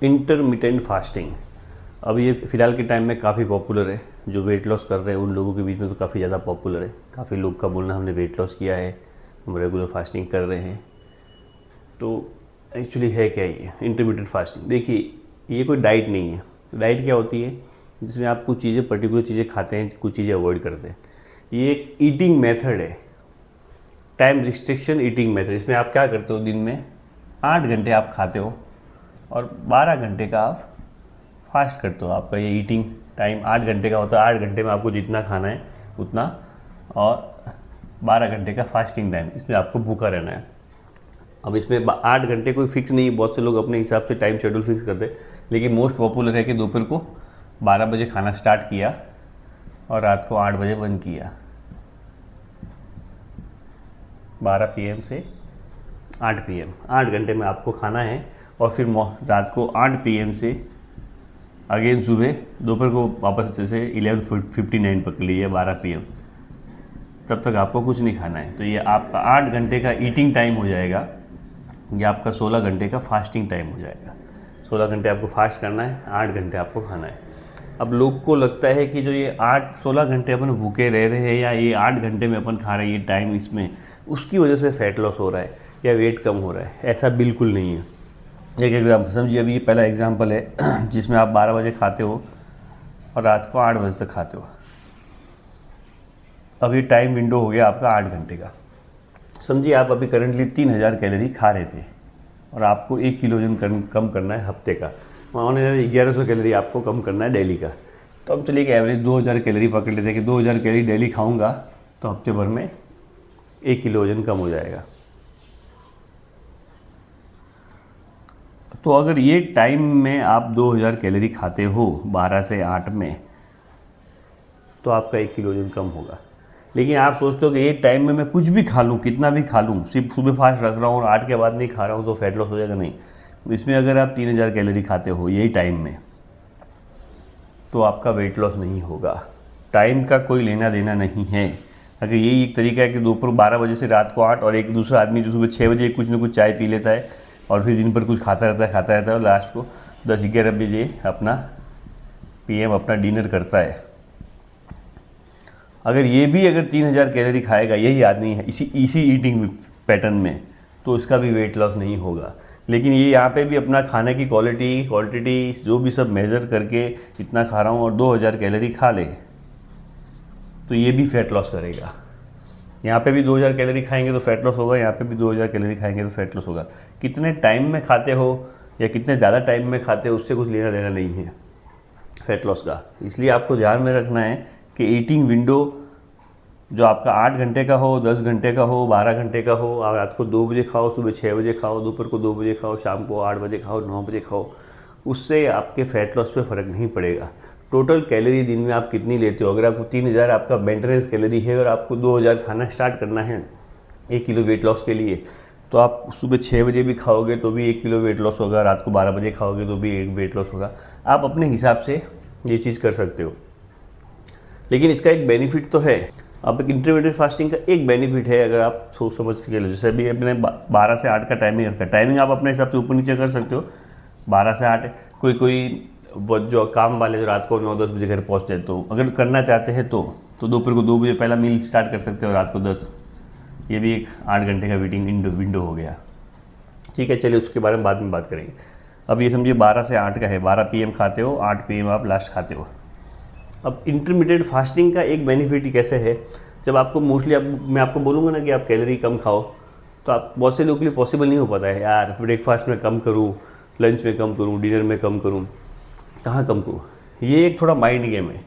Intermittent fasting अब ये फ़िलहाल के टाइम में काफ़ी पॉपुलर है। जो वेट लॉस कर रहे हैं उन लोगों के बीच में तो काफ़ी ज़्यादा पॉपुलर है। काफ़ी लोग का बोलना हमने वेट लॉस किया है, हम रेगुलर फास्टिंग कर रहे हैं। तो एक्चुअली है क्या ये इंटरमिटेंट फास्टिंग? देखिए, ये कोई डाइट नहीं है। डाइट क्या होती है? जिसमें आप कुछ चीज़ें, पर्टिकुलर चीज़ें खाते हैं, कुछ चीज़ें अवॉइड करते हैं। ये एक ईटिंग मेथड है, टाइम रिस्ट्रिक्शन ईटिंग मेथड। इसमें आप क्या करते हो, दिन में 8 घंटे आप खाते हो और 12 घंटे का आप फास्ट करते हो। आपका ये ईटिंग टाइम 8 घंटे का होता है। 8 घंटे में आपको जितना खाना है उतना, और 12 घंटे का फास्टिंग टाइम, इसमें आपको भूखा रहना है। अब इसमें 8 घंटे कोई फिक्स नहीं है, बहुत से लोग अपने हिसाब से टाइम शेड्यूल फिक्स करते हैं, लेकिन मोस्ट पॉपुलर है कि दोपहर को 12 बजे खाना स्टार्ट किया और रात को 8 बजे बंद किया। 12 PM से 8 PM, 8 घंटे में आपको खाना है। और फिर रात को 8 PM से अगेन सुबह, दोपहर को वापस जैसे 11:59 पकड़ लीजिए, 12 PM, तब तक आपको कुछ नहीं खाना है। तो ये आपका 8 घंटे का ईटिंग टाइम हो जाएगा, ये आपका 16 घंटे का फास्टिंग टाइम हो जाएगा। 16 घंटे आपको फास्ट करना है, 8 घंटे आपको खाना है। अब लोग को लगता है कि जो ये 16 घंटे अपन भूखे रह रहे हैं, या ये 8 घंटे में अपन खा रहे हैं, ये टाइम, इसमें उसकी वजह से फैट लॉस हो रहा है या वेट कम हो रहा है। ऐसा बिल्कुल नहीं है। एक एग्जाम्पल समझिए, अभी ये पहला एग्जाम्पल है जिसमें आप 12 बजे खाते हो और रात को 8 बजे तक खाते हो। अब ये टाइम विंडो हो गया आपका 8 घंटे का। समझिए आप अभी करंटली 3000 कैलोरी खा रहे थे और आपको 1 किलो वजन कम करना है हफ्ते का। मान लीजिए 1100 कैलोरी आपको कम करना है डेली का। तो हम चलिए एवरेज 2000 कैलोरी पकड़ लेते हैं कि 2000 कैलोरी डेली खाऊंगा तो हफ्ते भर में 1 किलो वजन कम हो जाएगा। तो अगर ये टाइम में आप 2000 कैलोरी खाते हो 12 से 8 में, तो आपका 1 किलो वजन कम होगा। लेकिन आप सोचते हो कि ये टाइम में मैं कुछ भी खा लूँ, कितना भी खा लूँ, सिर्फ सुबह फास्ट रख रहा हूँ और 8 के बाद नहीं खा रहा हूँ, तो फैट लॉस हो जाएगा। नहीं, इसमें अगर आप 3000 कैलोरी खाते हो यही टाइम में, तो आपका वेट लॉस नहीं होगा। टाइम का कोई लेना देना नहीं है। अगर यही एक तरीका है कि दोपहर 12 बजे से रात को 8, और एक दूसरा आदमी जो सुबह 6 बजे कुछ ना कुछ चाय पी लेता है और फिर दिन भर कुछ खाता रहता है और लास्ट को 10-11 बजे अपना PM अपना डिनर करता है। अगर ये भी अगर 3000 कैलोरी खाएगा यही आदमी है इसी ईटिंग पैटर्न में, तो इसका भी वेट लॉस नहीं होगा। लेकिन ये यहाँ पे भी अपना खाने की क्वांटिटी जो भी सब मेज़र करके इतना खा रहा हूँ और 2000 कैलोरी खा ले, तो ये भी फैट लॉस करेगा। यहाँ पे भी 2000 कैलोरी खाएंगे तो फैट लॉस होगा, यहाँ पे भी 2000 कैलोरी खाएंगे तो फैट लॉस होगा। कितने टाइम में खाते हो या कितने ज़्यादा टाइम में खाते हो, उससे कुछ लेना देना नहीं है फैट लॉस का। इसलिए आपको ध्यान में रखना है कि ईटिंग विंडो जो आपका 8 घंटे का हो, 10 घंटे का हो, 12 घंटे का हो, आप रात को 2 बजे खाओ, सुबह 6 बजे खाओ, दोपहर को 2 बजे खाओ, शाम को 8 बजे खाओ, 9 बजे खाओ, उससे आपके फैट लॉस पे फ़र्क नहीं पड़ेगा। टोटल कैलोरी दिन में आप कितनी लेते हो, अगर आपको 3000 आपका मेंटेनेंस कैलोरी है और आपको 2000 खाना स्टार्ट करना है 1 किलो वेट लॉस के लिए, तो आप सुबह 6 बजे भी खाओगे तो भी 1 किलो वेट लॉस होगा, रात को 12 बजे खाओगे तो भी 1 वेट लॉस होगा। आप अपने हिसाब से ये चीज़ कर सकते हो। लेकिन इसका एक बेनिफिट तो है। अब एक इंटरमीडिएट फास्टिंग का एक बेनिफिट है, अगर आप सोच समझ के ले, जैसे अभी अपने 12 से 8 का टाइमिंग रखा है। टाइमिंग आप अपने हिसाब से ऊपर नीचे कर सकते हो। 12 से 8 कोई जो काम वाले जो रात को 9-10 बजे घर पहुँचते हैं, तो अगर करना चाहते हैं तो दोपहर को 2 बजे पहला मील स्टार्ट कर सकते हो, रात को 10। ये भी एक 8 घंटे का वेटिंग विंडो हो गया। ठीक है, चलिए उसके बारे में बाद में बात करेंगे। अब ये समझिए 12 से 8 का है, 12 PM खाते हो, 8 PM आप लास्ट खाते हो। अब इंटरमीडिएट फास्टिंग का एक बेनिफिट ही कैसे है, जब आपको मोस्टली मैं आपको बोलूँगा ना कि आप कैलोरी कम खाओ, तो आप बहुत से लोगों के लिए पॉसिबल नहीं हो पाता है। यार ब्रेकफास्ट में कम करूँ, लंच में कम करूँ, डिनर में कम करूँ, कहाँ कम करूँ। ये एक थोड़ा माइंड गेम है।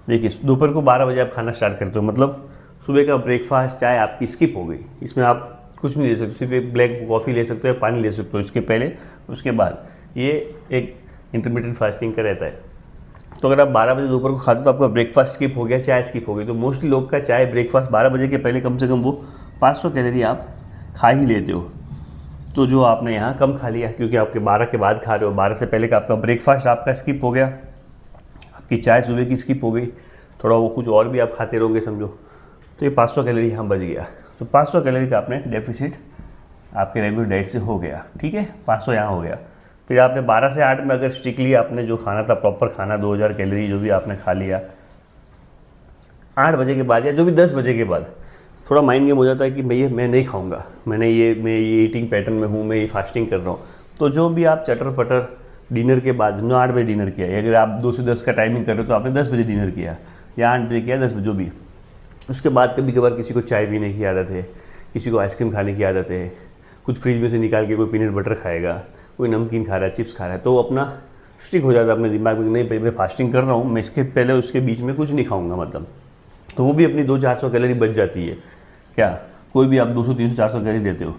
देखिए, दोपहर को 12 बजे आप खाना स्टार्ट करते हो, मतलब सुबह का ब्रेकफास्ट चाय आपकी स्किप हो गई। इसमें आप कुछ नहीं ले सकते, सिर्फ एक ब्लैक कॉफ़ी ले सकते हो, पानी ले सकते हो इसके पहले, उसके बाद। ये एक इंटरमीडिएट फास्टिंग का रहता है। तो अगर आप 12 बजे दोपहर को खाते हो तो आपका ब्रेकफास्ट स्किप हो गया, चाय स्किप हो गई। तो मोस्टली लोग का चाय ब्रेकफास्ट 12 बजे के पहले कम से कम वो 500 कैलोरी आप खा ही लेते हो। तो जो आपने यहाँ कम खा लिया, क्योंकि आपके 12 के बाद खा रहे हो, 12 से पहले का आपका ब्रेकफास्ट आपका स्किप हो गया, आपकी चाय सुबह की स्किप हो गई, थोड़ा वो कुछ और भी आप खाते रहोगे समझो, तो ये 500 कैलोरी यहाँ बच गया। तो 500 कैलोरी का आपने डेफिसिट आपके रेगुलर डाइट से हो गया। ठीक है, 500 यहाँ हो गया। फिर आपने 12 से 8 में अगर स्ट्रिक्टली आपने जो खाना था प्रॉपर खाना 2000 कैलोरी जो भी आपने खा लिया 8 बजे के बाद या जो भी 10 बजे के बाद थोड़ा माइंड गेम हो जाता है कि भैया मैं नहीं खाऊंगा, मैं ये ईटिंग पैटर्न में हूँ, मैं ये फास्टिंग कर रहा हूँ। तो जो भी आप चटर पटर डिनर के बाद समझो 8 बजे डिनर किया, अगर आप 2 से 10 का टाइमिंग कर रहे हो तो आपने 10 बजे डिनर किया या 8 बजे किया 10 बजे जो भी, उसके बाद कभी कभार किसी को चाय पीने की आदत है, किसी को आइसक्रीम खाने की आदत है, कुछ फ्रिज में से निकाल के कोई पीनट बटर खाएगा, कोई नमकीन खा रहा है, चिप्स खा रहा है, तो अपना स्टिक हो जाता है अपने दिमाग में, नहीं भाई मैं फास्टिंग कर रहा हूँ, मैं इसके पहले उसके बीच में कुछ नहीं खाऊंगा मतलब, तो वो भी अपनी 200-400 कैलोरी बच जाती है। क्या कोई भी आप 200-300-400 कैलोरी देते हो,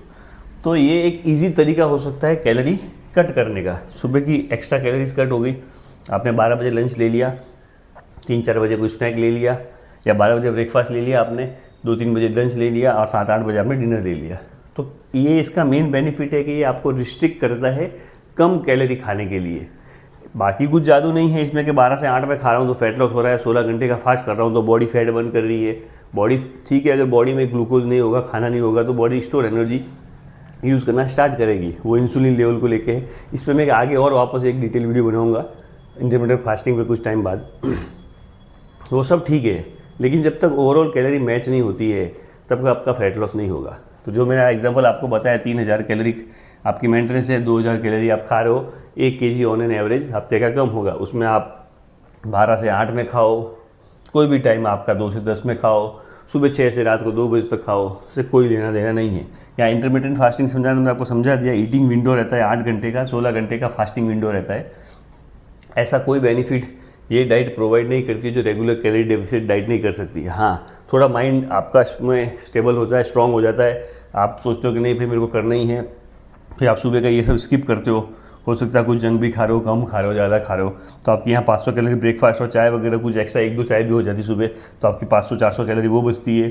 तो ये एक ईजी तरीका हो सकता है कैलोरी कट करने का। सुबह की एक्स्ट्रा कैलोरीज कट हो गई, आपने 12 बजे लंच ले लिया, 3-4 बजे कोई स्नैक ले लिया, या 12 बजे ब्रेकफास्ट ले लिया आपने, 2-3 बजे लंच ले लिया और 7-8 बजे आपने डिनर ले लिया। तो ये इसका मेन बेनिफिट है कि ये आपको रिस्ट्रिक्ट करता है कम कैलोरी खाने के लिए। बाकी कुछ जादू नहीं है इसमें कि 12 से 8 में खा रहा हूँ तो फैट लॉस हो रहा है, 16 घंटे का फास्ट कर रहा हूँ तो बॉडी फैट बर्न कर रही है। बॉडी ठीक है, अगर बॉडी में ग्लूकोज नहीं होगा, खाना नहीं होगा, तो बॉडी स्टोर एनर्जी यूज़ करना स्टार्ट करेगी, वो इंसुलिन लेवल को लेके है। इस पर मैं आगे और वापस एक डिटेल वीडियो बनाऊंगा इंटरमीडिएट फास्टिंग पे कुछ टाइम बाद। वो सब ठीक है, लेकिन जब तक ओवरऑल कैलोरी मैच नहीं होती है तब तक आपका फैट लॉस नहीं होगा। तो जो मेरा एग्जांपल आपको बताया 3000 कैलोरी आपकी मेंटेनेंस है, 2000 कैलोरी आप खा रहे हो, 1 kg ऑन एन एवरेज हफ्ते का कम होगा, उसमें आप 12 से 8 में खाओ, कोई भी टाइम आपका 2 से 10 में खाओ, सुबह 6 से रात को 2 बजे तक खाओ, उससे कोई लेना देना नहीं है। या इंटरमीडिएट फास्टिंग समझा तो मैं आपको समझा दिया, ईटिंग विंडो रहता है 8 घंटे का, 16 घंटे का फास्टिंग विंडो रहता है। ऐसा कोई बेनिफिट ये डाइट प्रोवाइड नहीं करती जो रेगुलर कैलोरी डेफिसिट डाइट नहीं कर सकती। हाँ, थोड़ा माइंड आपका इसमें स्टेबल होता है, स्ट्रांग हो जाता है, आप सोचते हो कि नहीं भाई मेरे को करना ही है, फिर आप सुबह का ये सब स्किप करते हो सकता है कुछ जंक भी खा रहे हो, कम खा रहे हो, ज़्यादा खा रहे हो, तो आपकी यहाँ 500 कैलोरी ब्रेकफास्ट और चाय वगैरह कुछ एक्स्ट्रा 1-2 चाय भी हो जाती सुबह, तो आपकी 500-400 कैलोरी वो बचती है।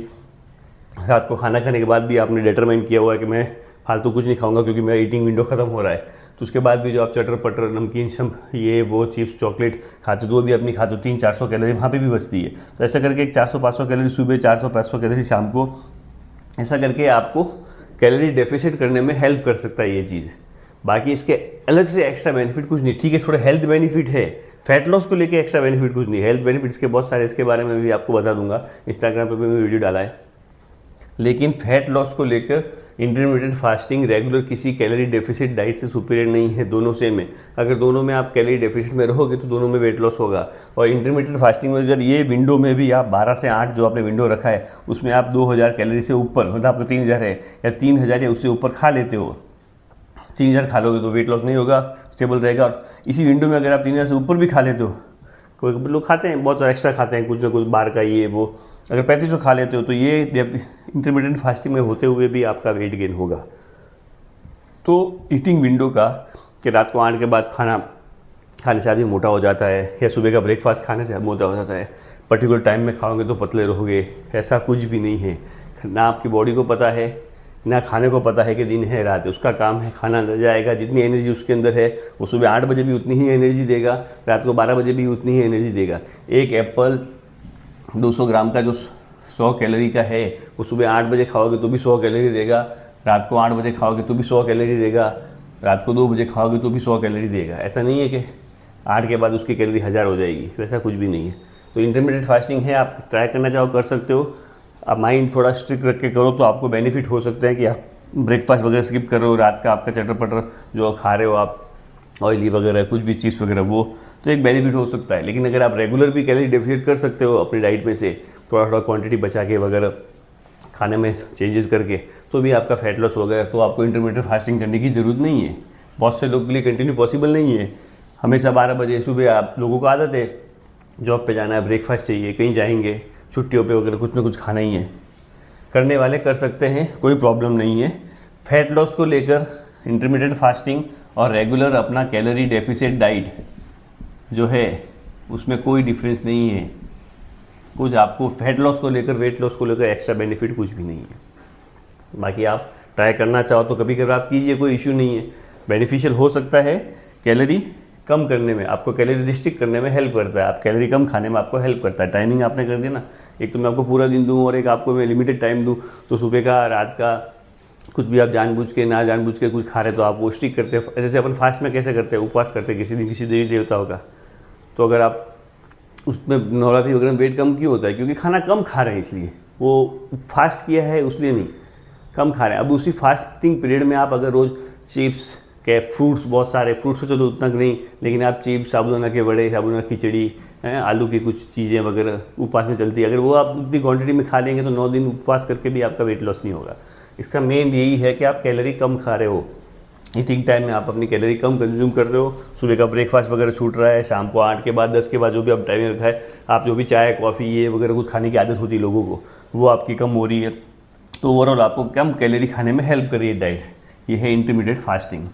रात को खाना खाने के बाद भी आपने डिटरमाइन किया हुआ है कि मैं फालतू कुछ नहीं खाऊंगा क्योंकि मेरा ईटिंग विंडो ख़त्म हो रहा है, तो उसके बाद भी जो आप चटर पटर नमकीन सब ये वो चिप्स चॉकलेट खाते हो, तो वो भी अपनी खाते हो, 300-400 कैलोरी वहाँ पे भी बचती है। तो ऐसा करके एक 400-500 कैलोरी सुबह, 400-500 कैलोरी शाम को, ऐसा करके आपको कैलोरी डेफिसिट करने में हेल्प कर सकता है ये चीज़। बाकी इसके अलग से एक्स्ट्रा बेनिफिट कुछ नहीं। ठीक है, थोड़ा हेल्थ बेनिफिट है, फैट लॉस को लेके एक्स्ट्रा बेनिफिट कुछ नहीं। हेल्थ बेनिफिट्स के बहुत सारे, इसके बारे में भी आपको बता दूंगा, इंस्टाग्राम पे भी मैं वीडियो डाला है। लेकिन फैट लॉस को लेकर इंटरमीडिएट फास्टिंग रेगुलर किसी कैलोरी डेफिसिट डाइट से सुपीरियर नहीं है, दोनों सेम है। अगर दोनों में आप कैलोरी डेफिसिट में रहोगे तो दोनों में वेट लॉस होगा। और इंटरमीडिएट फास्टिंग में अगर ये विंडो में भी आप 12 से 8 जो आपने विंडो रखा है उसमें आप 2000 कैलोरी से ऊपर, मतलब आपका 3000 है या 3000 या उससे ऊपर खा लेते हो, 3000 खा लोगे तो वेट लॉस नहीं होगा, स्टेबल रहेगा। और इसी विंडो में अगर आप 3000 से ऊपर भी खा लेते हो, कोई लोग खाते हैं बहुत सारा एक्स्ट्रा खाते हैं कुछ ना कुछ बार का ये वो, अगर 3500 खा लेते हो तो ये इंटरमीडिएट फास्टिंग में होते हुए भी आपका वेट गेन होगा। तो ईटिंग विंडो का कि रात को 8 के बाद खाना खाने से आदमी मोटा हो जाता है या सुबह का ब्रेकफास्ट खाने से मोटा हो जाता है, पर्टिकुलर टाइम में खाओगे तो पतले रहोगे, ऐसा कुछ भी नहीं है। ना आपकी बॉडी को पता है, ना खाने को पता है कि दिन है रात है, उसका काम है खाना ले जाएगा। जितनी एनर्जी उसके अंदर है वो सुबह 8 बजे भी उतनी ही एनर्जी देगा, रात को 12 बजे भी उतनी ही एनर्जी देगा। एक एप्पल 200 ग्राम का जो 100 कैलोरी का है वो सुबह 8 बजे खाओगे तो भी 100 कैलोरी देगा, रात को 8 बजे खाओगे तो भी 100 कैलोरी देगा, रात को 2 बजे खाओगे तो भी 100 कैलोरी देगा। ऐसा नहीं है कि 8 के बाद उसकी कैलोरी 1000 हो जाएगी, वैसा कुछ भी नहीं है। तो इंटरमीडिएट फास्टिंग है, आप ट्राई करना चाहो कर सकते हो। आप माइंड थोड़ा स्ट्रिक्ट रख के करो तो आपको बेनिफिट हो सकते हैं कि आप ब्रेकफास्ट वगैरह स्किप कर रहे हो, रात का आपका चटर पटर जो खा रहे हो आप ऑयली वगैरह कुछ भी चीज़ वगैरह, वो तो एक बेनिफिट हो सकता है। लेकिन अगर आप रेगुलर भी कैलोरी डेफिसिट कर सकते हो अपनी डाइट में से, थोड़ा थोड़ा क्वांटिटी बचा के वगैरह खाने में चेंजेस करके, तो भी आपका फैट लॉस वगैरह, तो आपको इंटरमीडिएट फास्टिंग करने की ज़रूरत नहीं है। बहुत से लोगों के लिए कंटिन्यू पॉसिबल नहीं है। हमेशा 12 बजे सुबह आप लोगों को आदत है जॉब पे जाना है, ब्रेकफास्ट चाहिए, कहीं जाएंगे छुट्टियों पे वगैरह कुछ ना कुछ खाना ही है। करने वाले कर सकते हैं, कोई प्रॉब्लम नहीं है। फैट लॉस को लेकर इंटरमीडिएट फास्टिंग और रेगुलर अपना कैलोरी डेफिसिट डाइट जो है उसमें कोई डिफरेंस नहीं है। कुछ आपको फैट लॉस को लेकर, वेट लॉस को लेकर एक्स्ट्रा बेनिफिट कुछ भी नहीं है। बाकी आप ट्राई करना चाहो तो कभी कभी आप कीजिए, कोई इश्यू नहीं है। बेनिफिशियल हो सकता है, कैलोरी कम करने में, आपको कैलोरी रिस्ट्रिक्ट करने में हेल्प करता है, आप कैलोरी कम खाने में आपको हेल्प करता है। टाइमिंग आपने कर दिया ना, एक तो मैं आपको पूरा दिन दूँ और एक आपको मैं लिमिटेड टाइम दूँ, तो सुबह का, रात का, कुछ भी आप जानबूझ के ना जानबूझ के कुछ खा रहे तो आप वो स्टिक करते हैं। जैसे अपन फास्ट में कैसे करते हैं, उपवास करते हैं किसी देवी देवताओं का, तो अगर आप उसमें नवरात्रि वगैरह में वेट कम क्यों होता है, क्योंकि खाना कम खा रहे हैं, इसलिए वो फास्ट किया है उसलिए नहीं, कम खा रहे हैं। अब उसी फास्टिंग पीरियड में आप अगर रोज़ चिप्स के फ्रूट्स, बहुत सारे फ्रूट्स तो चलो उतना नहीं, लेकिन आप चिप्स, साबुदाना के बड़े, साबुदाना खिचड़ी, आलू की कुछ चीज़ें वगैरह उपवास में चलती है, अगर वो आप उतनी क्वांटिटी में खा लेंगे तो 9 दिन उपवास करके भी आपका वेट लॉस नहीं होगा। इसका मेन यही है कि आप कैलोरी कम खा रहे हो, ईटिंग टाइम में आप अपनी कैलोरी कम कंज्यूम कर रहे हो। सुबह का ब्रेकफास्ट वगैरह छूट रहा है, शाम को 8 के बाद 10 के बाद जो भी आप टाइम रखा है, आप जो भी चाय कॉफ़ी ये वगैरह कुछ खाने की आदत होती है लोगों को, वो आपकी कम हो रही है। तो ओवरऑल आपको कम कैलोरी खाने में हेल्प कर रही है डाइट। ये है इंटरमीडिएट फास्टिंग।